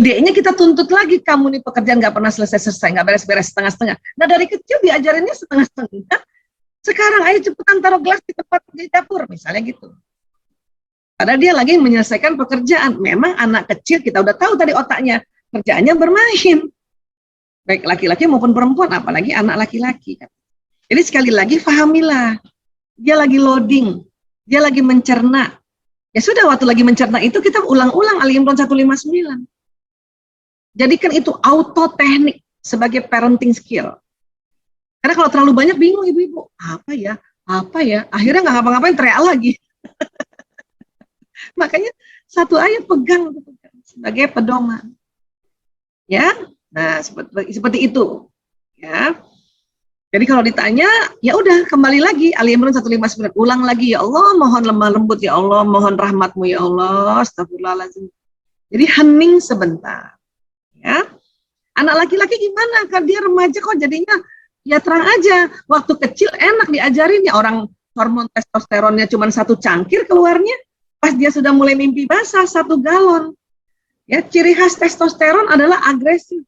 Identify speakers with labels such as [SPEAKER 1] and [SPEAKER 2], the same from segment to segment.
[SPEAKER 1] Gedenya kita tuntut lagi, kamu nih pekerjaan nggak pernah selesai-selesai, nggak beres-beres setengah-setengah. Nah dari kecil diajarinnya setengah-setengah, sekarang ayo cepetan taruh gelas di tempat di dapur, misalnya gitu. Padahal dia lagi menyelesaikan pekerjaan. Memang anak kecil kita udah tahu tadi otaknya, kerjaannya bermain. Baik laki-laki maupun perempuan, apalagi anak laki-laki. Jadi sekali lagi fahamilah, dia lagi loading, dia lagi mencerna. Ya sudah, waktu lagi mencerna itu kita ulang-ulang Ali Imran 159. Jadikan itu auto teknik sebagai parenting skill. Karena kalau terlalu banyak bingung ibu-ibu, apa ya, akhirnya nggak ngapa-ngapain, teriak lagi. Makanya satu ayat pegang sebagai pedoman. Ya, nah seperti itu. Ya. Jadi kalau ditanya, ya udah kembali lagi Ali Imran 159, ulang lagi, ya Allah mohon lemah lembut, ya Allah mohon rahmatmu, ya Allah, astagfirullahaladzim. Jadi hening sebentar. Ya, anak laki-laki gimana? Kan dia remaja kok jadinya ya terang aja. Waktu kecil enak diajarin ya, orang hormon testosteronnya cuma 1 cangkir keluarnya. Pas dia sudah mulai mimpi basah 1 galon. Ya, ciri khas testosteron adalah agresif.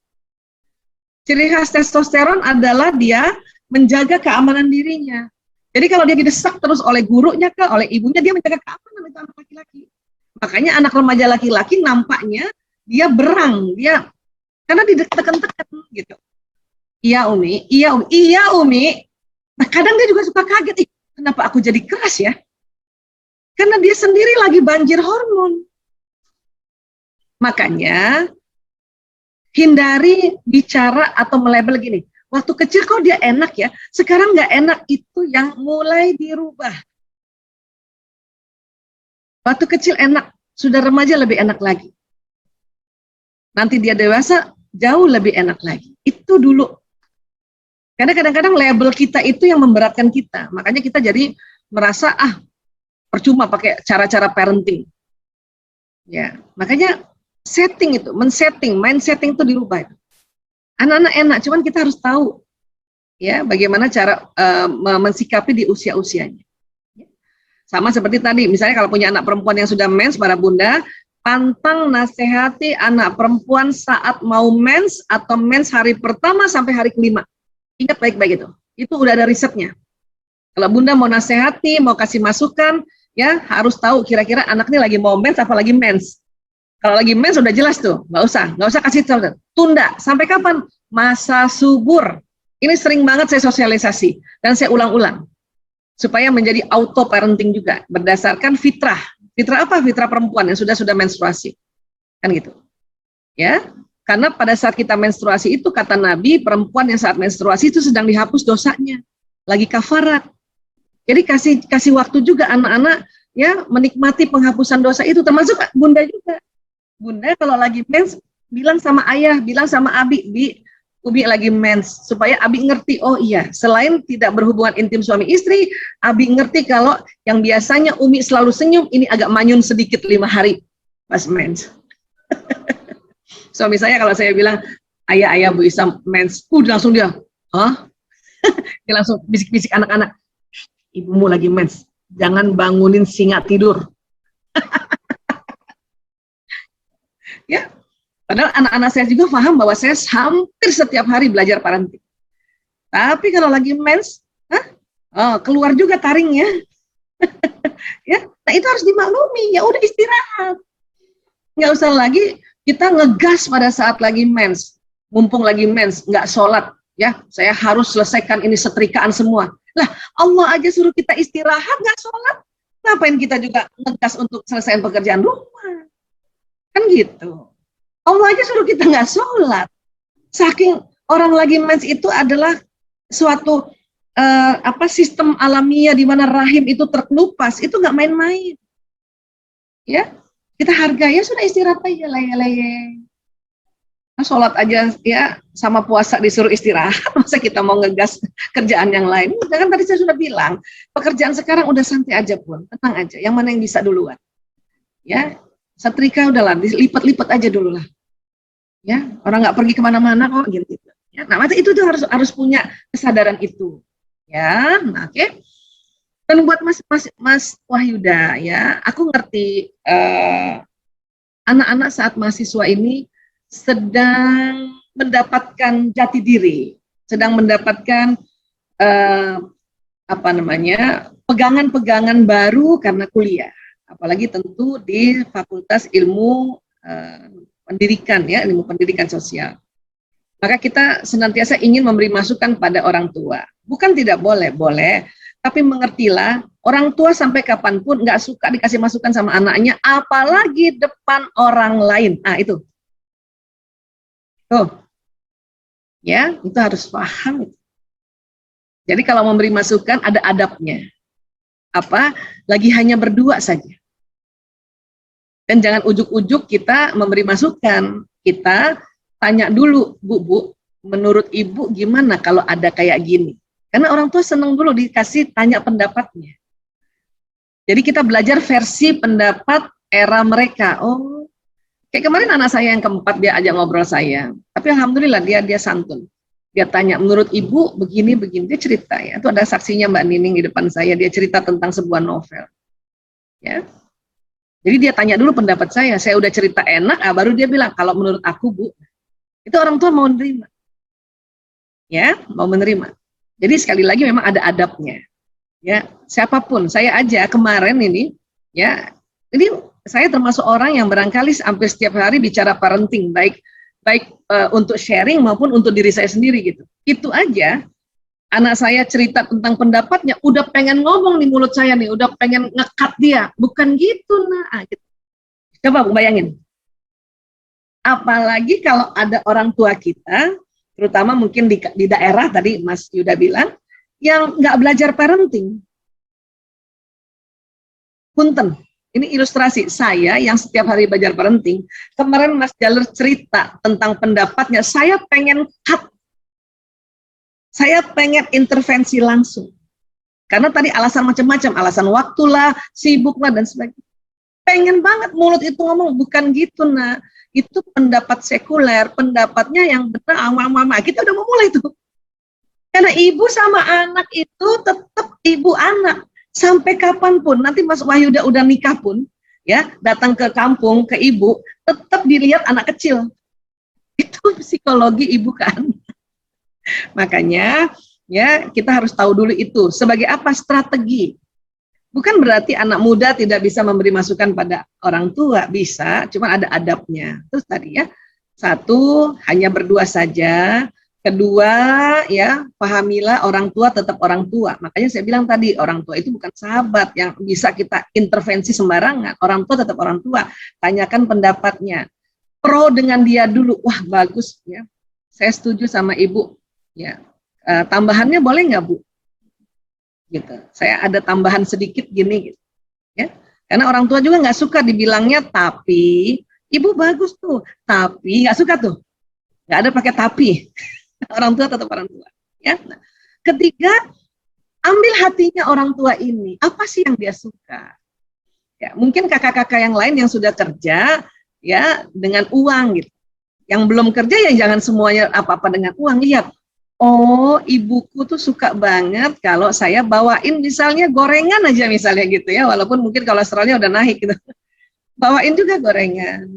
[SPEAKER 1] Ciri khas testosteron adalah dia menjaga keamanan dirinya. Jadi kalau dia didesak terus oleh gurunya ke oleh ibunya, dia menjaga keamanan, itu anak laki-laki. Makanya anak remaja laki-laki nampaknya dia berang, dia karena ditekan-tekan gitu. Iya Umi, iya Umi, iya Umi. Nah kadang dia juga suka kaget, kenapa aku jadi keras ya? Karena dia sendiri lagi banjir hormon. Makanya hindari bicara atau melabel gini, waktu kecil kok dia enak ya, sekarang nggak enak, itu yang mulai dirubah. Waktu kecil enak, sudah remaja lebih enak lagi. Nanti dia dewasa, jauh lebih enak lagi. Itu dulu. Karena kadang-kadang label kita itu yang memberatkan kita. Makanya kita jadi merasa, percuma pakai cara-cara parenting. Ya, makanya setting itu, mind setting itu dirubah. Anak-anak enak, cuman kita harus tahu ya bagaimana cara mensikapi di usia-usianya. Sama seperti tadi, misalnya kalau punya anak perempuan yang sudah mens, para bunda, pantang nasihati anak perempuan saat mau mens atau mens hari pertama sampai hari kelima. Ingat baik-baik itu. Itu udah ada risetnya. Kalau bunda mau nasihati, mau kasih masukan, ya harus tahu kira-kira anak ini lagi mau mens apa lagi mens. Kalau lagi mens udah jelas tuh, nggak usah kasih tahu. Tunda sampai kapan? Masa subur. Ini sering banget saya sosialisasi dan saya ulang-ulang supaya menjadi auto parenting juga berdasarkan fitrah. Fitrah apa? Fitrah perempuan yang sudah menstruasi. Kan gitu. Ya. Karena pada saat kita menstruasi itu kata Nabi, perempuan yang saat menstruasi itu sedang dihapus dosanya. Lagi kafarat. Jadi kasih waktu juga anak-anak ya menikmati penghapusan dosa itu, termasuk bunda juga. Bunda kalau lagi mens bilang sama ayah, bilang sama Abi, Umi lagi mens, supaya Abi ngerti, oh iya, selain tidak berhubungan intim suami istri, Abi ngerti kalau yang biasanya Umi selalu senyum, ini agak manyun sedikit 5 hari pas mens. Suami saya kalau saya bilang, ayah Bu Isa mens, langsung dia, hah? Dia langsung bisik-bisik anak-anak, ibumu lagi mens, jangan bangunin singa tidur. Ya, padahal anak-anak saya juga paham bahwa saya hampir setiap hari belajar parenting. Tapi kalau lagi mens, keluar juga taringnya. Ya, nah itu harus dimaklumi. Ya udah istirahat. Nggak usah lagi kita ngegas pada saat lagi mens. Mumpung lagi mens, nggak sholat. Ya, saya harus selesaikan ini setrikaan semua. Lah, Allah aja suruh kita istirahat, nggak sholat. Ngapain kita juga ngegas untuk selesaikan pekerjaan rumah? Kan gitu. Allah aja suruh kita nggak sholat. Saking orang lagi mens itu adalah suatu sistem alamiah di mana rahim itu terkelupas, itu nggak main-main. Ya, kita hargai, ya sudah istirahat aja, leye-leye. Nah, sholat aja ya sama puasa disuruh istirahat, masa kita mau ngegas kerjaan yang lain? Jangan, tadi saya sudah bilang, pekerjaan sekarang udah santai aja pun, tenang aja. Yang mana yang bisa duluan? Ya. Setrika udahlah, dilipat-lipat aja dulu lah. Ya, orang nggak pergi kemana-mana kok gitu. Ya, nah, itu tuh harus punya kesadaran itu. Ya, nah, oke. Dan buat Mas Wahyuda, ya, aku ngerti anak-anak saat mahasiswa ini sedang mendapatkan jati diri, sedang mendapatkan pegangan-pegangan baru karena kuliah, apalagi tentu di Fakultas Ilmu Pendidikan, ya, ilmu pendidikan sosial. Maka kita senantiasa ingin memberi masukan pada orang tua. Bukan tidak boleh, boleh, tapi mengertilah, orang tua sampai kapanpun nggak suka dikasih masukan sama anaknya, apalagi depan orang lain. Nah, itu. Tuh. Ya, itu harus paham. Jadi kalau memberi masukan ada adabnya. Apa? Lagi hanya berdua saja. Dan jangan ujuk-ujuk kita memberi masukan. Kita tanya dulu, Bu, menurut Ibu gimana kalau ada kayak gini? Karena orang tua senang dulu dikasih tanya pendapatnya. Jadi kita belajar versi pendapat era mereka. Oh, kayak kemarin anak saya yang keempat, dia ajak ngobrol saya. Tapi alhamdulillah dia santun. Dia tanya, menurut Ibu begini, dia cerita, ya. Itu ada saksinya Mbak Nining di depan saya, dia cerita tentang sebuah novel. Ya. Jadi dia tanya dulu pendapat saya udah cerita enak, baru dia bilang, kalau menurut aku, Bu, itu orang tua mau menerima. Ya, mau menerima. Jadi sekali lagi memang ada adabnya. Ya, siapapun, saya aja kemarin ini, ya, ini saya termasuk orang yang barangkali hampir setiap hari bicara parenting, baik untuk sharing maupun untuk diri saya sendiri gitu. Itu aja, anak saya cerita tentang pendapatnya, udah pengen ngomong nih mulut saya nih, udah pengen ngekat dia. Bukan gitu, nah. Gitu. Coba bayangin. Apalagi kalau ada orang tua kita, terutama mungkin di daerah tadi Mas Yuda bilang, yang nggak belajar parenting. Punten. Ini ilustrasi saya yang setiap hari belajar parenting. Kemarin Mas Jalur cerita tentang pendapatnya, saya pengen cut. Saya pengen intervensi langsung. Karena tadi alasan macam-macam, alasan waktulah, sibuklah, dan sebagainya. Pengen banget mulut itu ngomong, bukan gitu, nah. Itu pendapat sekuler, pendapatnya yang benar, mama. Kita udah mau mulai tuh. Karena ibu sama anak itu tetap ibu anak. Sampai kapanpun, nanti Mas Wahyu udah nikah pun, ya, datang ke kampung, ke ibu, tetap dilihat anak kecil. Itu psikologi ibu kan. Makanya, ya, kita harus tahu dulu itu. Sebagai apa strategi? Bukan berarti anak muda tidak bisa memberi masukan pada orang tua, bisa, cuma ada adabnya. Terus tadi ya, satu, hanya berdua saja. Kedua, ya, pahamilah orang tua tetap orang tua. Makanya saya bilang tadi, orang tua itu bukan sahabat yang bisa kita intervensi sembarangan. Orang tua tetap orang tua. Tanyakan pendapatnya. Pro dengan dia dulu. Wah, bagus ya. Saya setuju sama Ibu. Ya, tambahannya boleh nggak, Bu? Gitu. Saya ada tambahan sedikit gini, gitu. Ya. Karena orang tua juga nggak suka dibilangnya tapi. Ibu bagus tuh, tapi nggak suka tuh. Nggak ada pakai tapi. Orang tua tetap orang tua. Ya. Nah, ketiga, ambil hatinya orang tua ini. Apa sih yang dia suka? Ya, mungkin kakak-kakak yang lain yang sudah kerja, ya, dengan uang gitu. Yang belum kerja ya jangan semuanya apa-apa dengan uang. Lihat, oh ibuku tuh suka banget kalau saya bawain misalnya gorengan aja misalnya gitu ya. Walaupun mungkin kolesterolnya udah naik gitu. Bawain juga gorengan.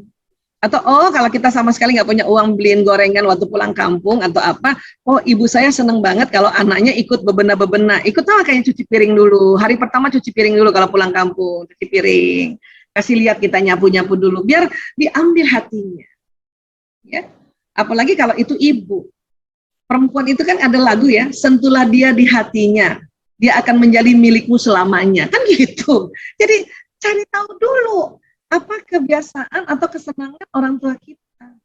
[SPEAKER 1] Atau oh kalau kita sama sekali nggak punya uang beliin gorengan waktu pulang kampung atau apa, oh ibu saya seneng banget kalau anaknya ikut bebenah-bebenah, ikut tuh kayak cuci piring dulu, hari pertama cuci piring dulu kalau pulang kampung, cuci piring, kasih lihat kita nyapu-nyapu dulu, biar diambil hatinya, ya. Apalagi kalau itu ibu, perempuan itu kan ada lagu ya, sentuhlah dia di hatinya, dia akan menjadi milikmu selamanya, kan gitu. Jadi cari tahu dulu apa kebiasaan atau kesenangan orang tua kita.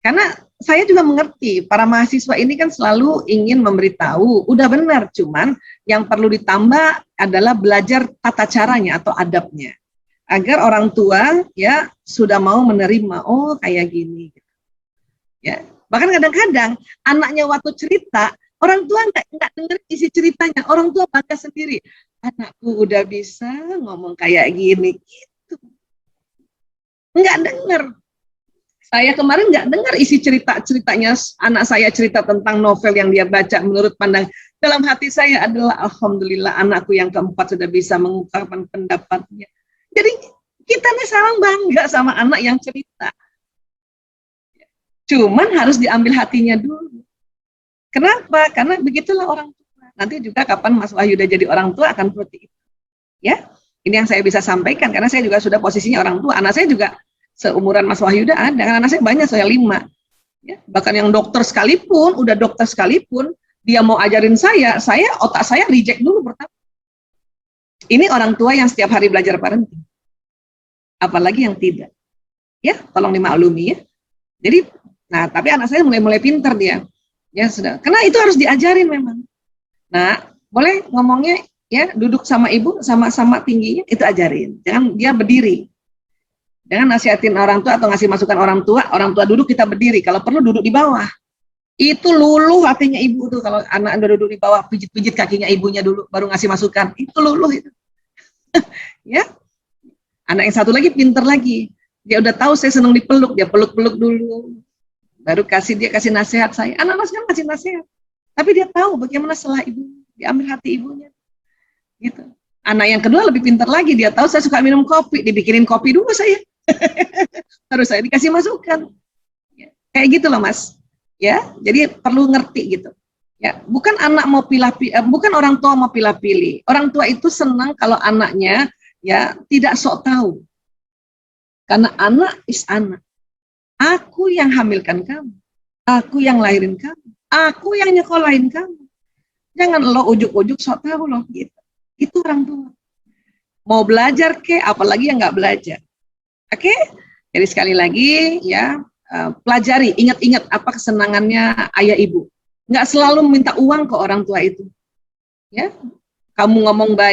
[SPEAKER 1] Karena saya juga mengerti, para mahasiswa ini kan selalu ingin memberitahu, udah benar, cuman yang perlu ditambah adalah belajar tata caranya atau adabnya. Agar orang tua ya sudah mau menerima, oh kayak gini. Ya. Bahkan kadang-kadang anaknya waktu cerita, orang tua nggak dengar isi ceritanya, orang tua baca sendiri. Anakku udah bisa ngomong kayak gini. Nggak dengar. Saya kemarin nggak dengar isi ceritanya anak saya cerita tentang novel yang dia baca. Menurut pandang dalam hati saya adalah alhamdulillah anakku yang keempat sudah bisa mengungkapkan pendapatnya. Jadi kita nih sekarang bangga sama anak yang cerita. Cuman harus diambil hatinya dulu. Kenapa? Karena begitulah orang tua. Nanti juga kapan Mas Wahyu udah jadi orang tua akan seperti itu. Ya, ini yang saya bisa sampaikan karena saya juga sudah posisinya orang tua. Anak saya juga seumuran Mas Wahyu udah ada. Anak saya banyak, saya 5. Ya, bahkan yang dokter sekalipun, udah dokter sekalipun, dia mau ajarin saya otak saya reject dulu pertama. Ini orang tua yang setiap hari belajar parenting. Apalagi yang tidak. Ya, tolong dimaklumi ya. Jadi, nah tapi anak saya mulai pinter dia. Ya sudah. Karena itu harus diajarin memang. Nah, boleh ngomongnya ya, duduk sama ibu sama-sama tingginya itu ajarin. Jangan dia berdiri. Jangan nasihatin orang tua atau ngasih masukan orang tua duduk kita berdiri, kalau perlu duduk di bawah. Itu luluh hatinya ibu tuh kalau anak udah duduk di bawah, pijit-pijit kakinya ibunya dulu baru ngasih masukan. Itu luluh itu. Ya. Anak yang satu lagi pinter lagi. Dia udah tahu saya senang dipeluk, dia peluk-peluk dulu. Baru dia kasih nasihat saya. Anak-anak sekarang kasih nasihat. Tapi dia tahu bagaimana setelah ibu, diambil hati ibunya. Gitu. Anak yang kedua lebih pintar lagi, dia tahu saya suka minum kopi, dibikinin kopi dulu saya. Harus saya dikasih masukan. Ya, kayak gitu loh Mas. Ya, jadi perlu ngerti gitu. Ya, bukan anak mau bukan orang tua mau pilih-pilih. Orang tua itu senang kalau anaknya ya tidak sok tahu. Karena anak is anak. Aku yang hamilkan kamu. Aku yang lahirin kamu. Aku yang nyekolahin kamu. Jangan lo ujuk-ujuk sok tahu loh gitu. Itu orang tua. Mau belajar apalagi yang nggak belajar. Oke, jadi sekali lagi ya pelajari, ingat-ingat apa kesenangannya ayah ibu. Nggak selalu minta uang ke orang tua itu. Ya, kamu ngomong baik.